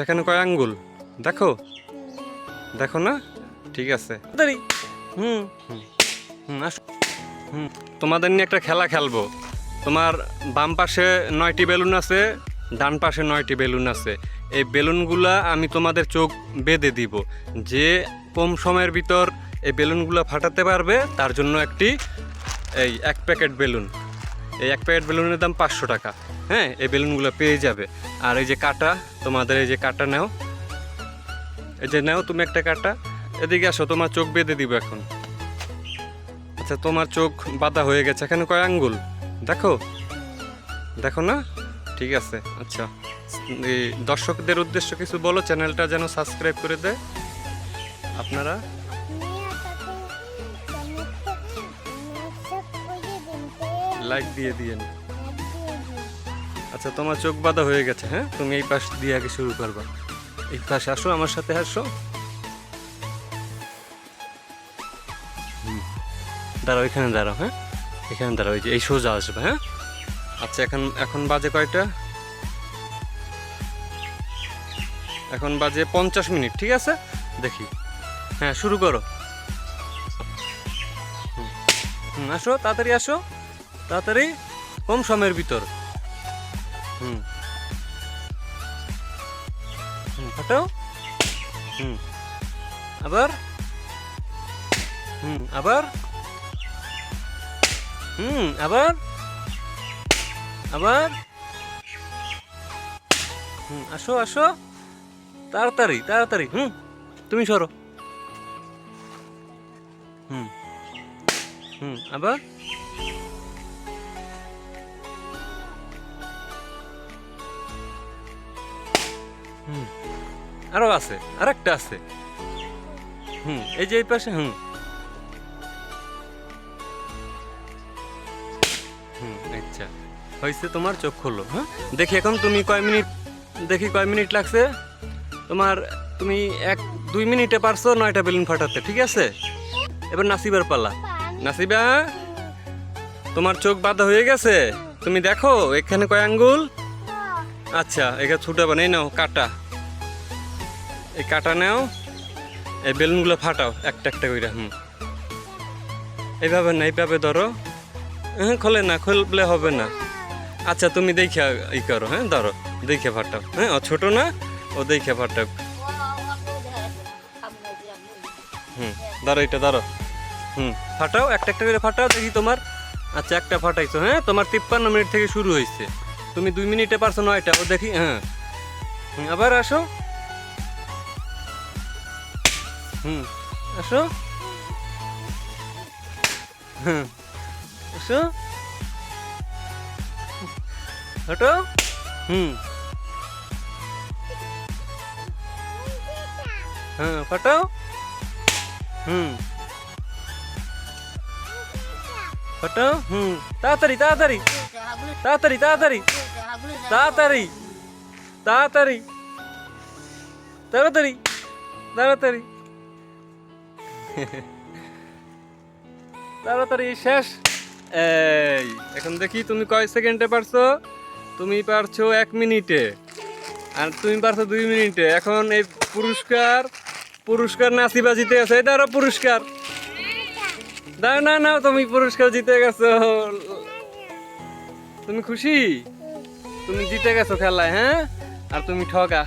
এখানে কয় আঙ্গুল দেখো, দেখো না? ঠিক আছে। হুম হুম হুম আসো। তোমাদের নিয়ে একটা খেলা খেলবো। তোমার বাম পাশে 9টি বেলুন আছে, ডান পাশে 9টি বেলুন আছে। এই বেলুনগুলা আমি তোমাদের চোখ বেঁধে দিব। যে কম সময়ের ভিতর এই বেলুনগুলো ফাটাতে পারবে তার জন্য এই 1 প্যাকেট বেলুন। এই 1 প্যাকেট বেলুনের দাম 500 টাকা। হ্যাঁ, এই বেলুনগুলো পেয়ে যাবে। আর এই যে কাটা, তোমাদের এই যে কাটা নাও, এই যে নাও তুমি একটা কাটা। এদিকে আসো, তোমার চোখ বেঁধে দিব এখন। আচ্ছা, তোমার চোখ বাঁধা হয়ে গেছে। এখানে কয় আঙ্গুল দেখো, দেখো না? ঠিক আছে। আচ্ছা, এই দর্শকদের উদ্দেশ্য কিছু বলো, চ্যানেলটা যেন সাবস্ক্রাইব করে দেয় আপনারা। লাইক দিয়ে দিয়েন। আচ্ছা, তোমার চোখ বাঁধা হয়ে গেছে। হ্যাঁ, তুমি এই পাশ দিয়ে আগে শুরু করবা। এই পাশে আসো, আমার সাথে আসো। দাঁড়াও, এখানে দাঁড়াও। হ্যাঁ, এখানে দাঁড়াও। এই যে এই সোজা আসবে। হ্যাঁ, আচ্ছা, এখন এখন বাজে কয়টা? এখন বাজে 50 মিনিট। ঠিক আছে, দেখি। হ্যাঁ, শুরু করো। আসো, তাড়াতাড়ি আসো, তাড়াতাড়ি, কম সময়ের ভিতর। হুম ফাটাও। হুম আবার। আবার। আবার। আবার। আসো আসো, তাড়াতাড়ি তাড়াতাড়ি। তুমি সরো। হুম আবার। আরো আছে, আরেকটা আছে। এই যে এই পাশে। আচ্ছা, হয়েছে, তোমার চোখ খোলো। হ্যাঁ, দেখি এখন তুমি কয় মিনিট, দেখি কয় মিনিট লাগছে তোমার। তুমি 1-2 মিনিটে পারছো 9টা বেলুন ফাটাতে। ঠিক আছে, এবার নাসিবার পালা। নাসিবা, তোমার চোখ বাঁধা হয়ে গেছে। তুমি দেখো এখানে কয় আঙ্গুল। আচ্ছা, এখানে ছুটা বানাই নাও কাটা। এই কাটা নাও, এই বেলুনগুলো ফাটাও একটা একটা করে। এইভাবে না, এইভাবে ধরো। খোলে না, খুললে হবে না। আচ্ছা, তুমি দেখে ই করো। হ্যাঁ, ধরো, দেখে ফাটাও। হ্যাঁ, ও ছোট না, ও দেখে ফাটাও। ধরো, এটা ধরো। ফাটাও, একটা একটা করে ফাটাও, দেখি তোমার। আচ্ছা, একটা ফাটাইছো। হ্যাঁ, তোমার 53 মিনিট থেকে শুরু হয়েছে। তুমি 2 মিনিটে পারছো 9টা, ও দেখি। আবার আসো। আসো। আসো, হটো। ফাটাও। ফাটাও। তাড়াতাড়ি তাড়াতাড়ি তাড়াতাড়ি তাড়াতাড়ি তাড়াতাড়ি তাড়াতাড়ি তাড়াতাড়ি তাড়াতাড়ি তাড়াতাড়ি শেষ। এই এখন দেখি তুমি কয় সেকেন্ডে পারছো। তুমি পারছো 1 মিনিটে, আর তুমি পারছো 2 মিনিটে। এখন এই পুরস্কার, পুরস্কার নাসিবা জিতে আছে। এটা আরো পুরস্কার। না না না, তুমি পুরস্কার জিতে গেছো। তুমি খুশি? তুমি জিতে গেছো খেলায়। হ্যাঁ, আর তুমি ঠগা।